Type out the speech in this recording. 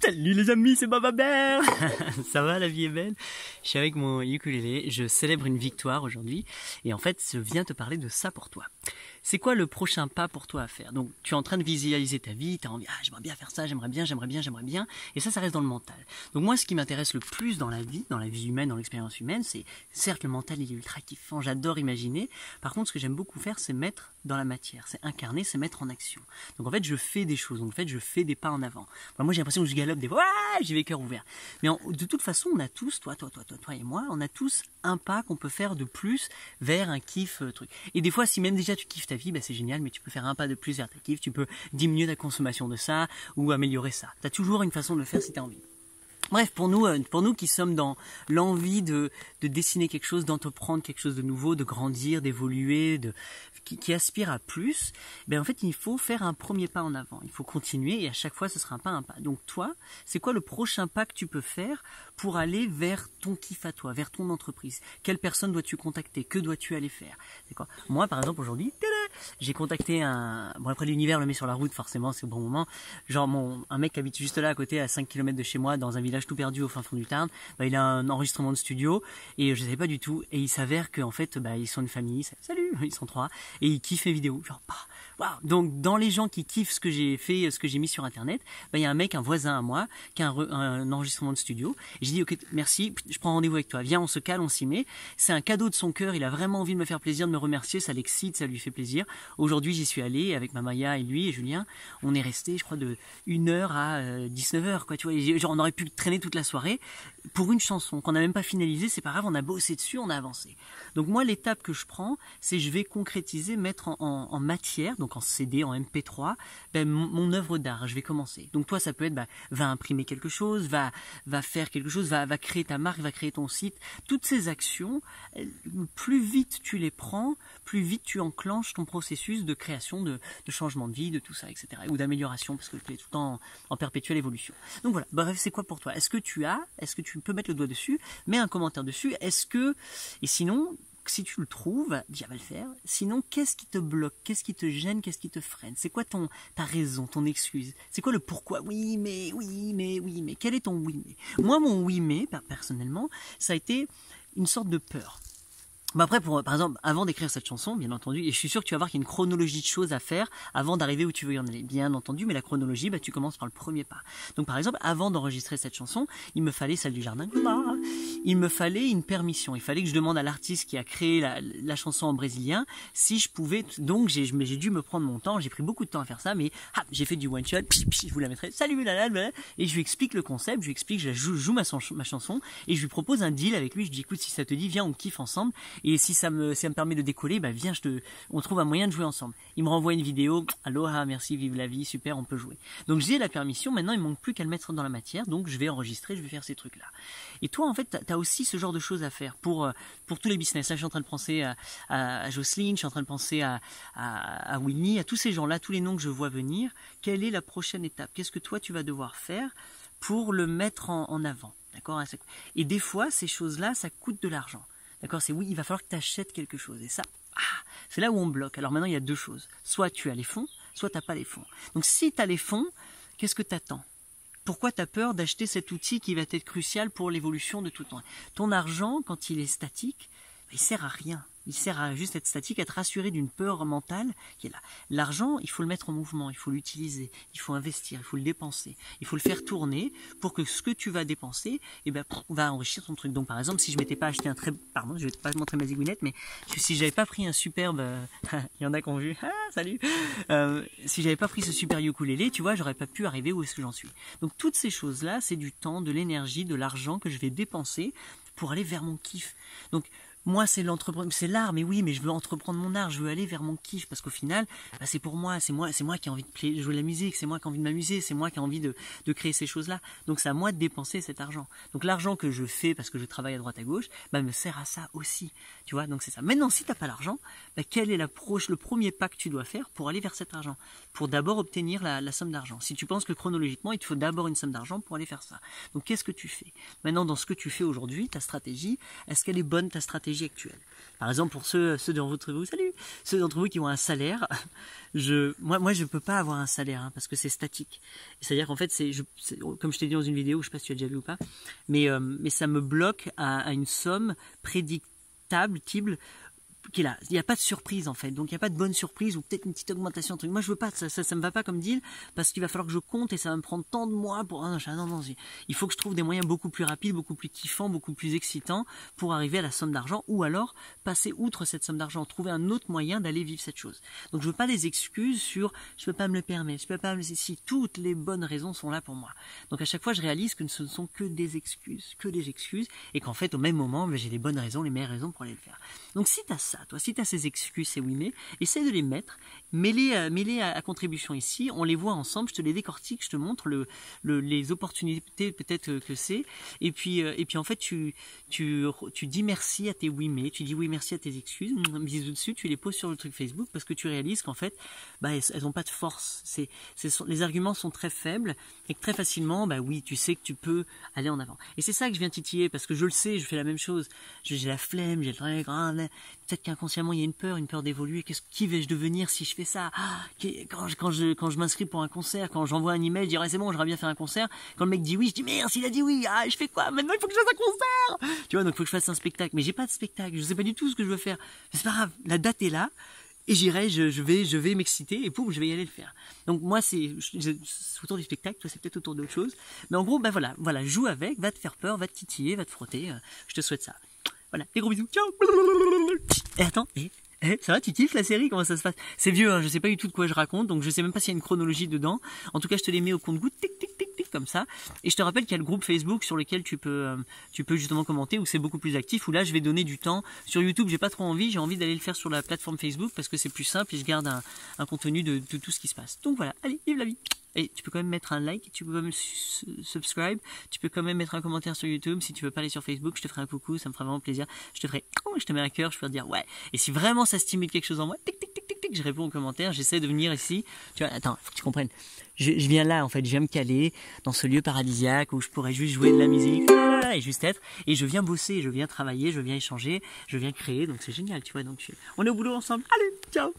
Salut les amis, c'est Baba Bear. Ça va, la vie est belle. Je suis avec mon ukulélé, je célèbre une victoire aujourd'hui et en fait je viens te parler de ça pour toi. C'est quoi le prochain pas pour toi à faire? Donc tu es en train de visualiser ta vie, tu as envie, j'aimerais bien faire ça, j'aimerais bien, et ça reste dans le mental. Donc moi ce qui m'intéresse le plus dans la vie humaine, dans l'expérience humaine, c'est certes le mental il est ultra kiffant, j'adore imaginer, par contre ce que j'aime beaucoup faire c'est mettre dans la matière, c'est incarner, c'est mettre en action. Donc en fait je fais des choses, donc en fait je fais des pas en avant. Moi j'ai l'impression que je galope des fois, j'y vais cœur ouvert. Mais de toute façon on a tous, toi et moi, on a tous un pas qu'on peut faire de plus vers un kiff truc. Et des fois si même déjà tu kiffes ta vie, c'est génial, mais tu peux faire un pas de plus vers ta kiff, tu peux diminuer ta consommation de ça ou améliorer ça. Tu as toujours une façon de le faire si tu as envie. Bref, pour nous qui sommes dans l'envie de dessiner quelque chose, d'entreprendre quelque chose de nouveau, de grandir, d'évoluer, qui aspire à plus, en fait, il faut faire un premier pas en avant. Il faut continuer et à chaque fois, ce sera un pas. Donc toi, c'est quoi le prochain pas que tu peux faire pour aller vers ton kiff à toi, vers ton entreprise? Quelle personne dois-tu contacter? Que dois-tu aller faire? D'accord. Moi, par exemple, aujourd'hui, j'ai contacté après l'univers le met sur la route, forcément, c'est au bon moment. Genre, un mec qui habite juste là à côté, à 5 km de chez moi, dans un village tout perdu au fin fond du Tarn, il a un enregistrement de studio et je savais pas du tout. Et il s'avère qu'en fait, ils sont une famille, salut, ils sont 3, et ils kiffent les vidéos. Genre, waouh. Donc, dans les gens qui kiffent ce que j'ai fait, ce que j'ai mis sur Internet, il y a un mec, un voisin à moi, qui a un enregistrement de studio. Et j'ai dit, ok, merci, je prends rendez-vous avec toi. Viens, on se cale, on s'y met. C'est un cadeau de son cœur. Il a vraiment envie de me faire plaisir, de me remercier. Ça l'excite, ça lui fait plaisir. Aujourd'hui, j'y suis allé avec ma Maya et lui et Julien. On est resté, je crois, de 1h à 19h, quoi, tu vois. Genre, on aurait pu traîner toute la soirée pour une chanson qu'on n'a même pas finalisée. C'est pas grave, on a bossé dessus, on a avancé. Donc moi, l'étape que je prends, c'est je vais concrétiser, mettre en matière, donc en CD, en MP3, mon œuvre d'art. Je vais commencer. Donc toi, ça peut être, va imprimer quelque chose, va faire quelque chose, va créer ta marque, va créer ton site. Toutes ces actions, plus vite tu les prends, plus vite tu enclenches ton processus de création, de changement de vie, de tout ça, etc. Ou d'amélioration, parce que tu es tout le temps en perpétuelle évolution. Donc voilà, bref, c'est quoi pour toi? Est-ce que tu peux mettre le doigt dessus? Mets un commentaire dessus. Et sinon, si tu le trouves, déjà va le faire. Sinon, qu'est-ce qui te bloque? Qu'est-ce qui te gêne? Qu'est-ce qui te freine? C'est quoi ta raison, ton excuse? C'est quoi le pourquoi? Oui, mais. Quel est ton oui, mais? Moi, mon oui, mais, personnellement, ça a été une sorte de peur. Après, par exemple, avant d'écrire cette chanson, bien entendu, et je suis sûr que tu vas voir qu'il y a une chronologie de choses à faire avant d'arriver où tu veux y en aller, bien entendu, mais la chronologie, tu commences par le premier pas. Donc par exemple, avant d'enregistrer cette chanson, il me fallait celle du jardin, il me fallait une permission, il fallait que je demande à l'artiste qui a créé la chanson en brésilien si je pouvais, donc j'ai dû me prendre mon temps, j'ai pris beaucoup de temps à faire ça, mais j'ai fait du one shot, je vous la mettrai, salut et je lui explique le concept, je lui explique, je joue ma chanson, et je lui propose un deal avec lui, je dis écoute, si ça te dit, viens, on kiffe ensemble. Et si ça me permet de décoller, viens, on trouve un moyen de jouer ensemble. Il me renvoie une vidéo, aloha, merci, vive la vie, super, on peut jouer. Donc j'ai la permission, maintenant il ne manque plus qu'à le mettre dans la matière, donc je vais enregistrer, je vais faire ces trucs-là. Et toi, en fait, tu as aussi ce genre de choses à faire pour tous les business. Là, je suis en train de penser à Jocelyne, je suis en train de penser à Winnie, à tous ces gens-là, tous les noms que je vois venir. Quelle est la prochaine étape? Qu'est-ce que toi, tu vas devoir faire pour le mettre en avant? D'accord? Et des fois, ces choses-là, ça coûte de l'argent. D'accord, c'est oui, il va falloir que tu achètes quelque chose. Et ça, c'est là où on bloque. Alors maintenant, il y a deux choses. Soit tu as les fonds, soit tu n'as pas les fonds. Donc si tu as les fonds, qu'est-ce que tu attends? Pourquoi tu as peur d'acheter cet outil qui va être crucial pour l'évolution de tout ton... Ton argent, quand il est statique, il sert à rien. Il sert à juste être statique, à te rassurer d'une peur mentale qui est là. L'argent, il faut le mettre en mouvement, il faut l'utiliser, il faut investir, il faut le dépenser, il faut le faire tourner pour que ce que tu vas dépenser, va enrichir ton truc. Donc par exemple, si je m'étais pas acheté je vais pas te montrer ma zigouinette, mais si j'avais pas pris un superbe, il y en a qui ont vu, salut, si j'avais pas pris ce super ukulélé, tu vois, j'aurais pas pu arriver où est-ce que j'en suis. Donc toutes ces choses-là, c'est du temps, de l'énergie, de l'argent que je vais dépenser pour aller vers mon kiff. Donc moi, c'est l'art, mais oui, mais je veux entreprendre mon art, je veux aller vers mon kiff, parce qu'au final, c'est pour moi, c'est moi qui ai envie de jouer de la musique, c'est moi qui ai envie de m'amuser, c'est moi qui ai envie de créer ces choses-là. Donc c'est à moi de dépenser cet argent. Donc l'argent que je fais parce que je travaille à droite à gauche, me sert à ça aussi. Tu vois, donc c'est ça. Maintenant, si t'as pas l'argent, quel est le premier pas que tu dois faire pour aller vers cet argent? Pour d'abord obtenir la somme d'argent. Si tu penses que chronologiquement, il te faut d'abord une somme d'argent pour aller faire ça. Donc qu'est-ce que tu fais? Maintenant, dans ce que tu fais aujourd'hui, ta stratégie, est-ce qu'elle est bonne ta stratégie? stratégie actuelle. Par exemple, pour ceux d'entre vous, salut, ceux d'entre vous qui ont un salaire, moi je peux pas avoir un salaire parce que c'est statique. C'est-à-dire qu'en fait, comme je t'ai dit dans une vidéo, je sais pas si tu as déjà vu ou pas, mais ça me bloque à une somme prédictable, qui est là. Il n'y a pas de surprise en fait, donc il n'y a pas de bonne surprise ou peut-être une petite augmentation. Truc. Moi je veux pas, ça me va pas comme deal parce qu'il va falloir que je compte et ça va me prendre tant de mois pour. Non, il faut que je trouve des moyens beaucoup plus rapides, beaucoup plus kiffants, beaucoup plus excitants pour arriver à la somme d'argent ou alors passer outre cette somme d'argent, trouver un autre moyen d'aller vivre cette chose. Donc je veux pas des excuses sur je peux pas me le permettre, je peux pas me si toutes les bonnes raisons sont là pour moi. Donc à chaque fois je réalise que ce ne sont que des excuses et qu'en fait au même moment j'ai les bonnes raisons, les meilleures raisons pour aller le faire. Donc si tu as ça, toi, si tu as ces excuses, ces oui mais, essaie de les mettre, mets-les à contribution ici, on les voit ensemble, je te les décortique, je te montre les opportunités peut-être que c'est, et puis en fait tu dis merci à tes oui mais, tu dis oui merci à tes excuses, bisous dessus, tu les poses sur le truc Facebook parce que tu réalises qu'en fait elles n'ont pas de force, les arguments sont très faibles et que très facilement oui tu sais que tu peux aller en avant. Et c'est ça que je viens titiller parce que je le sais, je fais la même chose, j'ai la flemme, j'ai le grand. Peut-être qu'inconsciemment il y a une peur d'évoluer. Qui vais-je devenir si je fais ça? Quand je m'inscris pour un concert, quand j'envoie un email, je dirais c'est bon, j'aimerais bien faire un concert. Quand le mec dit oui, je dis merde, il a dit oui. Je fais quoi? Maintenant il faut que je fasse un concert. Tu vois, donc il faut que je fasse un spectacle. Mais j'ai pas de spectacle, je sais pas du tout ce que je veux faire. Mais c'est pas grave, la date est là. Et j'irai, je vais m'exciter et pouf, je vais y aller le faire. Donc moi c'est autour du spectacle, toi c'est peut-être autour d'autre chose. Mais en gros, voilà, joue avec, va te faire peur, va te titiller, va te frotter. Je te souhaite ça. Voilà, des gros bisous, ciao. Et attends, ça va, tu kiffes la série? Comment ça se passe? C'est vieux, je sais pas du tout de quoi je raconte, donc je sais même pas s'il y a une chronologie dedans. En tout cas, je te les mets au compte-gouttes, tic, tic, tic, tic, comme ça. Et je te rappelle qu'il y a le groupe Facebook sur lequel tu peux justement commenter, où c'est beaucoup plus actif, où là, je vais donner du temps. Sur YouTube, j'ai pas trop envie, j'ai envie d'aller le faire sur la plateforme Facebook parce que c'est plus simple et je garde un contenu de tout ce qui se passe. Donc voilà, allez, vive la vie! Et tu peux quand même mettre un like, tu peux quand même subscribe, tu peux quand même mettre un commentaire sur YouTube. Si tu veux pas aller sur Facebook, je te ferai un coucou, ça me fera vraiment plaisir. Je te mets un cœur, je peux te dire ouais. Et si vraiment ça stimule quelque chose en moi, tic tic tic tic tic, je réponds aux commentaires, j'essaie de venir ici. Tu vois, attends, faut que tu comprennes. Je viens là en fait, je viens me caler dans ce lieu paradisiaque où je pourrais juste jouer de la musique et juste être. Et je viens bosser, je viens travailler, je viens échanger, je viens créer. Donc c'est génial, tu vois. Donc on est au boulot ensemble. Allez, ciao.